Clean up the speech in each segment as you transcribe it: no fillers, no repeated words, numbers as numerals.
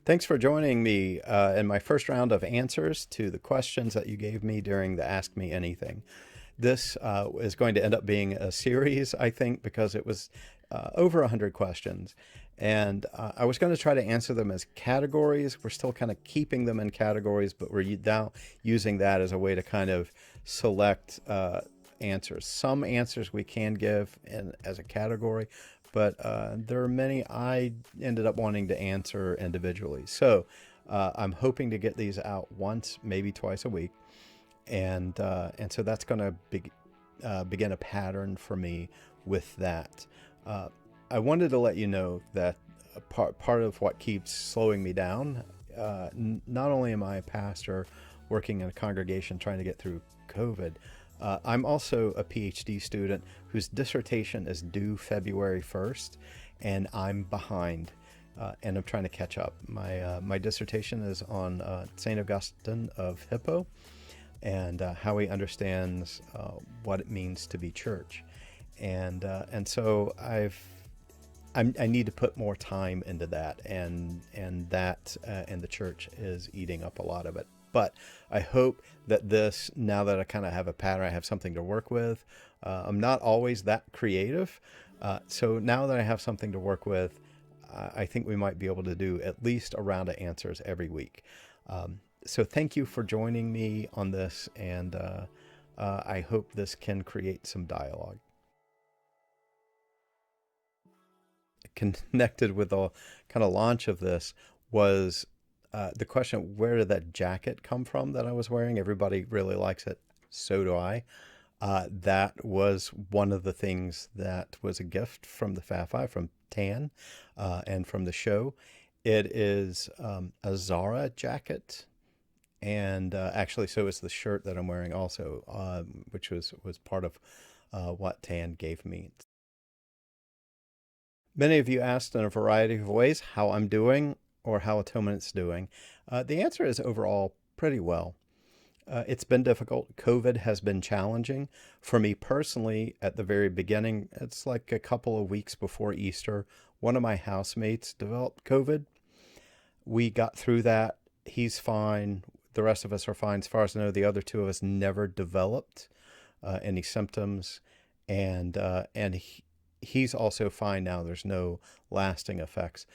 Thanks for joining me in my first round of answers to the questions that you gave me during the Ask Me Anything. This is going to end up being a series, I think, because it was over 100 questions. And I was going to try to answer them as categories. We're still kind of keeping them in categories, but we're now using that as a way to kind of select answers. Some answers we can give as a category, but there are many I ended up wanting to answer individually. So I'm hoping to get these out once, maybe twice a week, and so that's going to begin a pattern for me with that. Uh, I wanted to let you know that part of what keeps slowing me down. Not only am I a pastor working in a congregation trying to get through COVID, I'm also a PhD student whose dissertation is due February 1st, and I'm behind, and I'm trying to catch up. My dissertation is on St. Augustine of Hippo and how he understands what it means to be church, and so I need to put more time into that, and that and the church is eating up a lot of it. But I hope that this, now that I kind of have a pattern, I have something to work with. I'm not always that creative, so now that I have something to work with, I think we might be able to do at least a round of answers every week. So thank you for joining me on this, and I hope this can create some dialogue. Connected with the kind of launch of this was the question, where did that jacket come from that I was wearing? Everybody really likes it. So do I. That was one of the things that was a gift from the FAFI, from Tan, and from the show. It is a Zara jacket. And actually, so is the shirt that I'm wearing also, which was part of what Tan gave me. Many of you asked in a variety of ways how I'm doing or how Atonement's doing. The answer is overall pretty well. It's been difficult. COVID has been challenging. For me personally, at the very beginning, it's like a couple of weeks before Easter, one of my housemates developed COVID. We got through that. He's fine. The rest of us are fine. As far as I know, the other two of us never developed any symptoms. And he's also fine now. There's no lasting effects.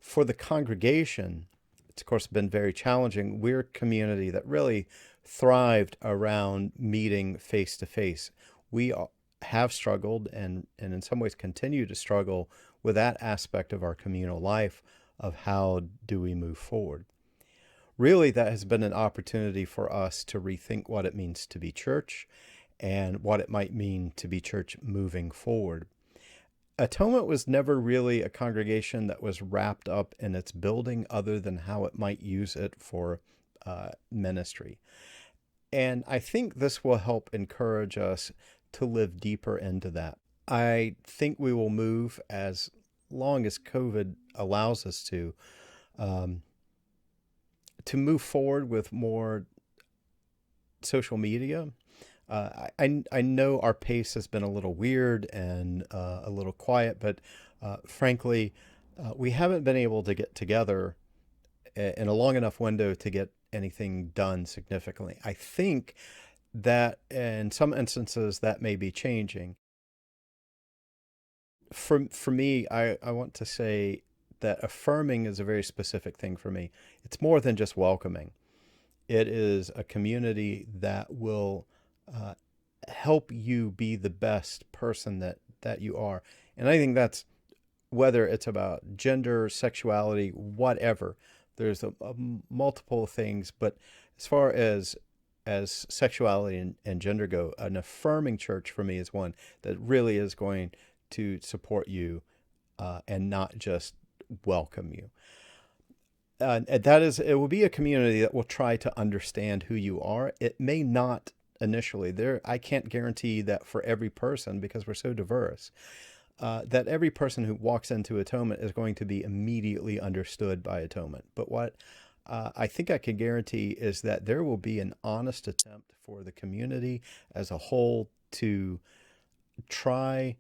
For the congregation, it's of course been very challenging. We're a community that really thrived around meeting face to face. We have struggled and in some ways continue to struggle with that aspect of our communal life of how do we move forward. Really, that has been an opportunity for us to rethink what it means to be church and what it might mean to be church moving forward. Atonement was never really a congregation that was wrapped up in its building other than how it might use it for ministry. And I think this will help encourage us to live deeper into that. I think we will move, as long as COVID allows us um, to move forward with more social media. I know our pace has been a little weird and a little quiet, but frankly, we haven't been able to get together in a long enough window to get anything done significantly. I think that in some instances that may be changing. For me, I want to say that affirming is a very specific thing for me. It's more than just welcoming. It is a community that will uh, help you be the best person that you are. And I think that's whether it's about gender, sexuality, whatever. There's a multiple things, but as far as sexuality and gender go, an affirming church for me is one that really is going to support you and not just welcome you. And that is, it will be a community that will try to understand who you are. It may not initially. I can't guarantee that for every person, because we're so diverse, that every person who walks into Atonement is going to be immediately understood by Atonement. But what I think I can guarantee is that there will be an honest attempt for the community as a whole to try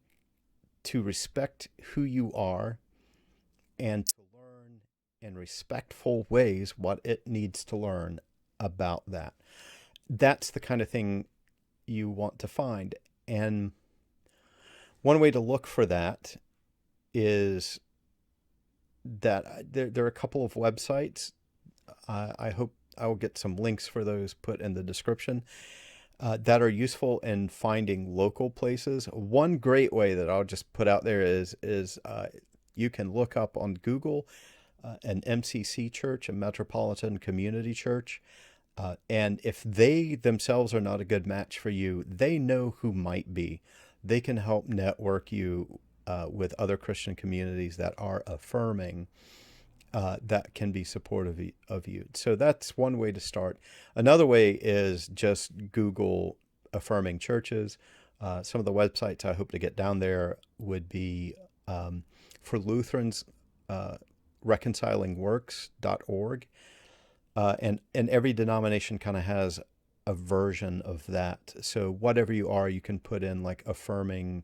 to respect who you are and to learn in respectful ways what it needs to learn about that. That's the kind of thing you want to find. And one way to look for that is that there are a couple of websites. I hope I will get some links for those put in the description that are useful in finding local places. One great way that I'll just put out there is you can look up on Google an MCC church, a Metropolitan Community Church. And if they themselves are not a good match for you, they know who might be. They can help network you with other Christian communities that are affirming, that can be supportive of you. So that's one way to start. Another way is just Google affirming churches. Some of the websites I hope to get down there would be for Lutherans, reconcilingworks.org. And every denomination kind of has a version of that. So whatever you are, you can put in like affirming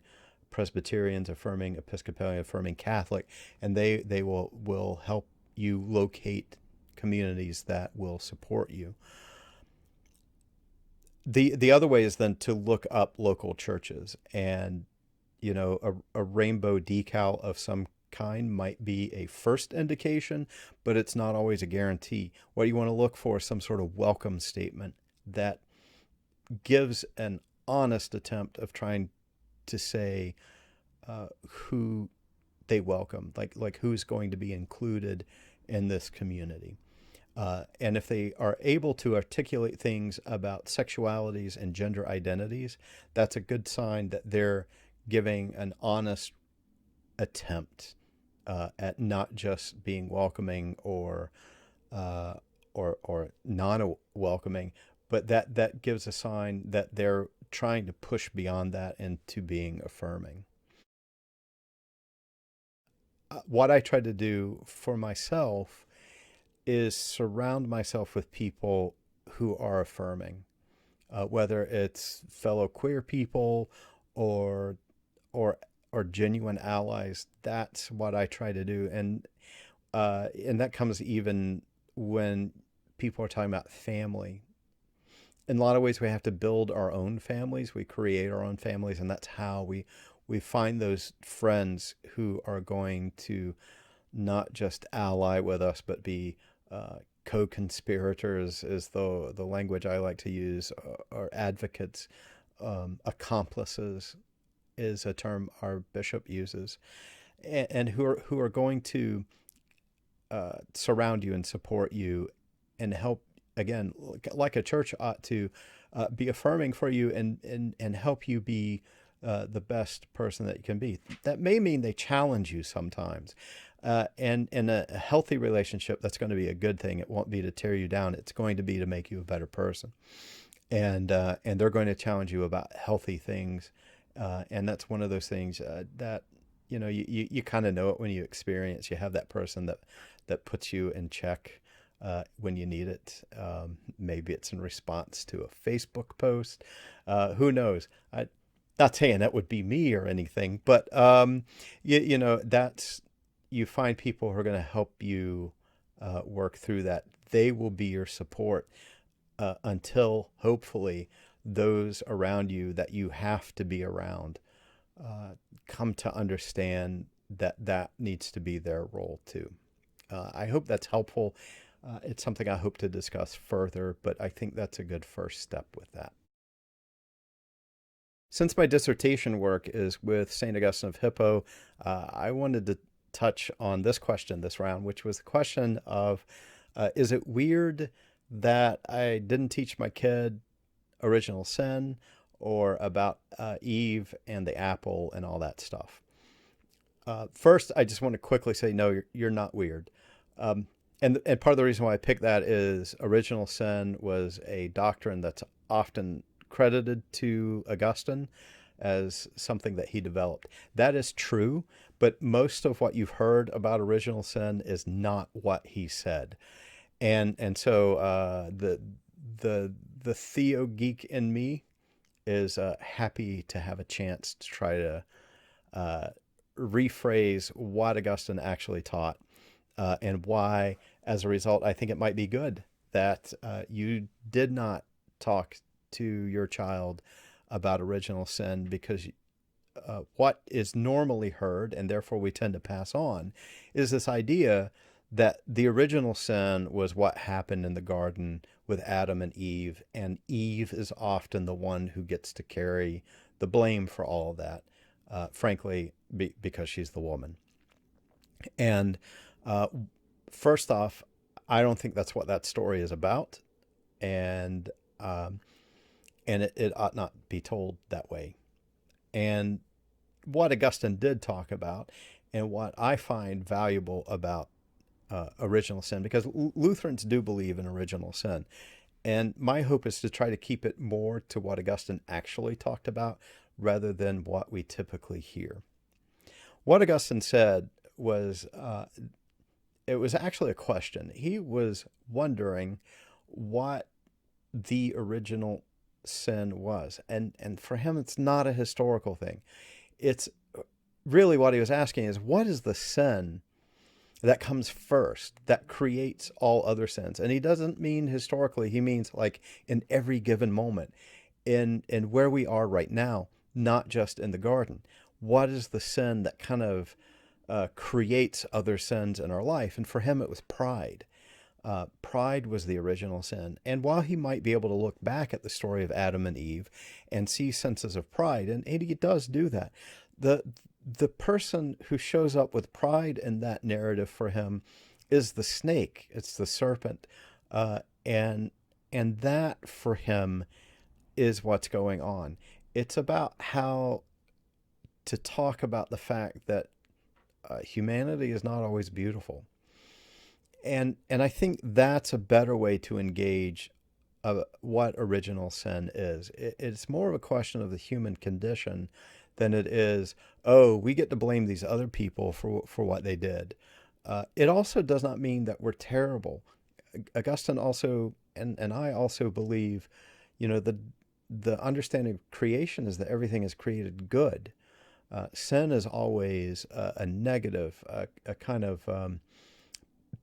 Presbyterians, affirming Episcopalian, affirming Catholic, and they will help you locate communities that will support you. The other way is then to look up local churches, and a rainbow decal of some kind might be a first indication, but it's not always a guarantee. What you want to look for is some sort of welcome statement that gives an honest attempt of trying to say who they welcome, like who's going to be included in this community. And if they are able to articulate things about sexualities and gender identities, that's a good sign that they're giving an honest attempt at not just being welcoming or non-welcoming, but that gives a sign that they're trying to push beyond that into being affirming. What I try to do for myself is surround myself with people who are affirming, whether it's fellow queer people or or genuine allies. That's what I try to do, and that comes even when people are talking about family. In a lot of ways, we have to build our own families. We create our own families, and that's how we find those friends who are going to not just ally with us, but be co-conspirators, is the language I like to use, or advocates, accomplices is a term our bishop uses, and who are going to surround you and support you and help, again, like a church ought to be affirming for you and help you be the best person that you can be. That may mean they challenge you sometimes. And in a healthy relationship, that's going to be a good thing. It won't be to tear you down. It's going to be to make you a better person. And they're going to challenge you about healthy things. And that's one of those things that, you kind of know it when you experience. You have that person that puts you in check when you need it. Maybe it's in response to a Facebook post. Who knows? I'm not saying that would be me or anything, but that's, you find people who are going to help you work through that. They will be your support until hopefully those around you that you have to be around come to understand that needs to be their role too. I hope that's helpful. It's something I hope to discuss further, but I think that's a good first step with that. Since my dissertation work is with St. Augustine of Hippo, I wanted to touch on this question this round, which was the question of, is it weird that I didn't teach my kid original sin or about Eve and the apple and all that stuff? First, I just want to quickly say, no, you're not weird. And part of the reason why I picked that is original sin was a doctrine that's often credited to Augustine as something that he developed. That is true, but most of what you've heard about original sin is not what he said. And so the theo geek in me is happy to have a chance to try to rephrase what Augustine actually taught. and why, as a result, I think it might be good that you did not talk to your child about original sin, because what is normally heard, and therefore we tend to pass on, is this idea that the original sin was what happened in the garden with Adam and Eve is often the one who gets to carry the blame for all of that, frankly, because she's the woman. And uh, first off, I don't think that's what that story is about, and um, it ought not be told that way. And what Augustine did talk about, and what I find valuable about original sin, because Lutherans do believe in original sin, and my hope is to try to keep it more to what Augustine actually talked about rather than what we typically hear. What Augustine said was it was actually a question. He was wondering what the original sin was. And for him, it's not a historical thing. It's really what he was asking is, what is the sin that comes first, that creates all other sins? And he doesn't mean historically, he means like in every given moment, in where we are right now, not just in the garden. What is the sin that kind of creates other sins in our life? And for him, it was pride. Pride was the original sin. And while he might be able to look back at the story of Adam and Eve and see senses of pride, and he does do that, the the person who shows up with pride in that narrative for him is the snake. It's the serpent, uh, and and that for him is what's going on. It's about how to talk about the fact that humanity is not always beautiful, and I think that's a better way to engage what original sin is. It's more of a question of the human condition than it is, oh, we get to blame these other people for what they did. It also does not mean that we're terrible. Augustine also, and I also believe, the understanding of creation is that everything is created good. Sin is always a negative, a kind of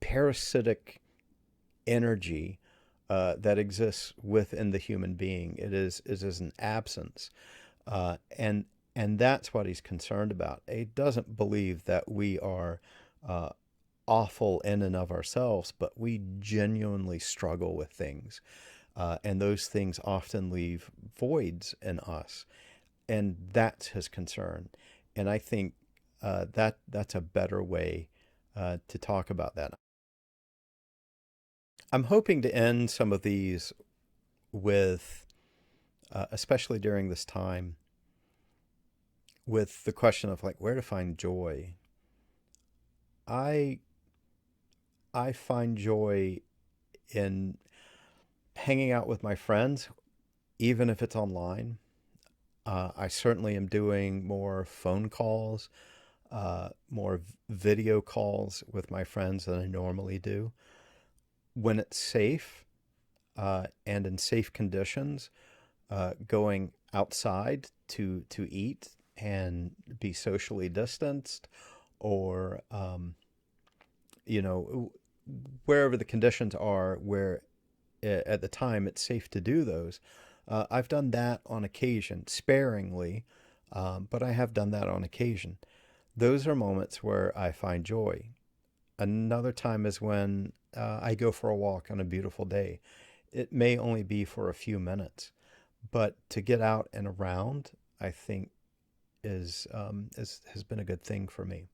parasitic energy that exists within the human being. It is an absence, and that's what he's concerned about. He doesn't believe that we are uh, awful in and of ourselves, but we genuinely struggle with things, and those things often leave voids in us, and that's his concern. And I think that's a better way to talk about that. I'm hoping to end some of these with, especially during this time, with the question of like where to find joy. I I find joy in hanging out with my friends, even if it's online. I certainly am doing more phone calls, more video calls with my friends than I normally do. When it's safe and in safe conditions, going outside to eat and be socially distanced, or you know wherever the conditions are where at the time it's safe to do those. I've done that on occasion, sparingly, but I have done that on occasion. Those are moments where I find joy. Another time is when I go for a walk on a beautiful day. It may only be for a few minutes, but to get out and around, I think is has been a good thing for me.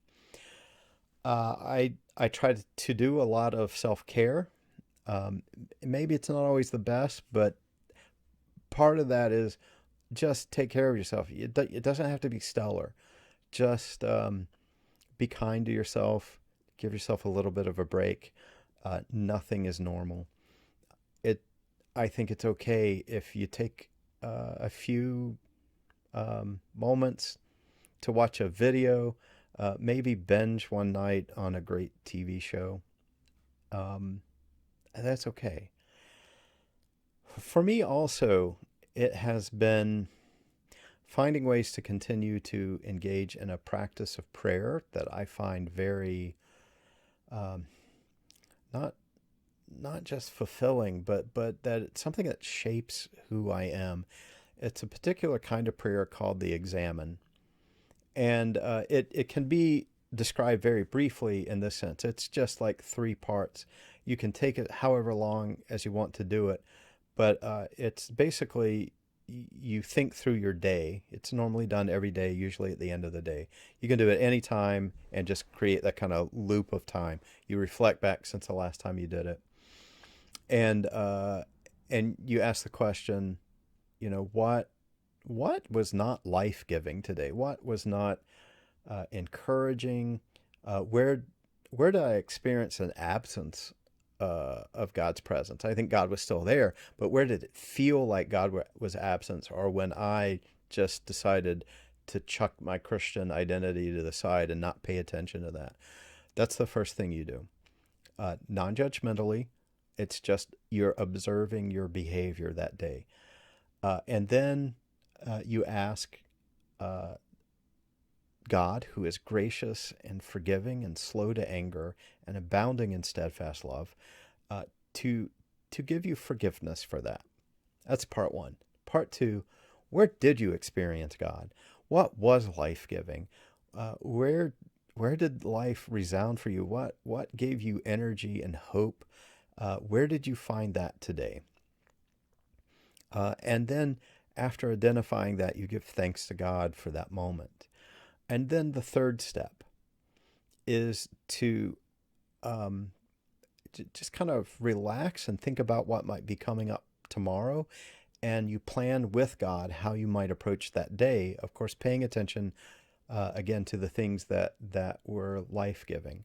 I try to do a lot of self care. Um, Maybe it's not always the best, but part of that is just take care of yourself. It doesn't have to be stellar. Just be kind to yourself. Give yourself a little bit of a break. Nothing is normal. It. I think it's okay if you take a few moments to watch a video, maybe binge one night on a great TV show. Um, that's okay. For me, also, it has been finding ways to continue to engage in a practice of prayer that I find very um, not not just fulfilling, but that it's something that shapes who I am. It's a particular kind of prayer called the Examen, and it can be described very briefly in this sense. It's just like three parts. You can take it however long as you want to do it, but it's basically you think through your day. It's normally done every day, usually at the end of the day. You can do it any time and just create that kind of loop of time. You reflect back since the last time you did it, and you ask the question, what was not life giving today? What was not encouraging? Where did I experience an absence of God's presence? I think God was still there, but where did it feel like God was absent, or when I just decided to chuck my Christian identity to the side and not pay attention to that? That's the first thing you do. Non-judgmentally, it's just you're observing your behavior that day. And then you ask uh, God, who is gracious and forgiving and slow to anger and abounding in steadfast love, uh, to give you forgiveness for that. That's part one. Part two, where did you experience God? What was life giving? Where did life resound for you? What gave you energy and hope? Where did you find that today? And then after identifying that, you give thanks to God for that moment. And then the third step is to um, just kind of relax and think about what might be coming up tomorrow. And you plan with God how you might approach that day. Of course, paying attention again to the things that were life giving,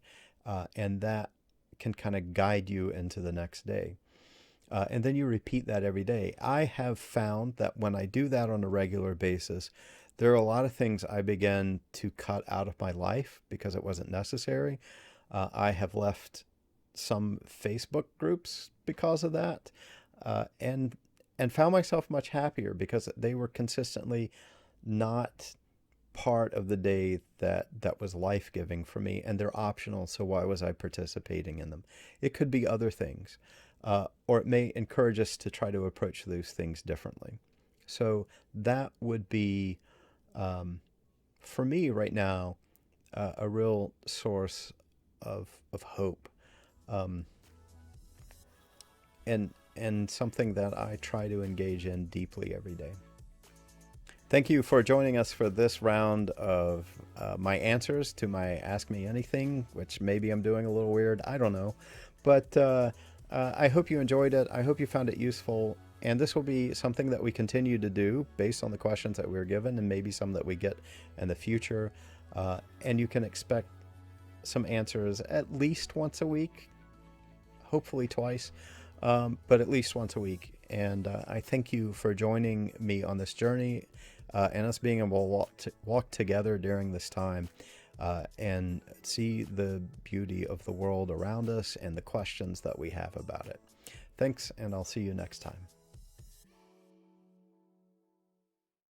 and that can kind of guide you into the next day. And then you repeat that every day. I have found that when I do that on a regular basis, there are a lot of things I began to cut out of my life because it wasn't necessary. I have left some Facebook groups because of that, and found myself much happier because they were consistently not part of the day that was life giving for me, and they're optional. So why was I participating in them? It could be other things, or it may encourage us to try to approach those things differently. So that would be, for me right now, a real source of hope, um, and something that I try to engage in deeply every day. Thank you for joining us for this round of my answers to my Ask Me Anything, which maybe I'm doing a little weird. I don't know. But I hope you enjoyed it. I hope you found it useful. And this will be something that we continue to do based on the questions that we were given, and maybe some that we get in the future. And you can expect some answers at least once a week, hopefully twice, but at least once a week. And I thank you for joining me on this journey, and us being able to walk together during this time, and see the beauty of the world around us and the questions that we have about it. Thanks, and I'll see you next time.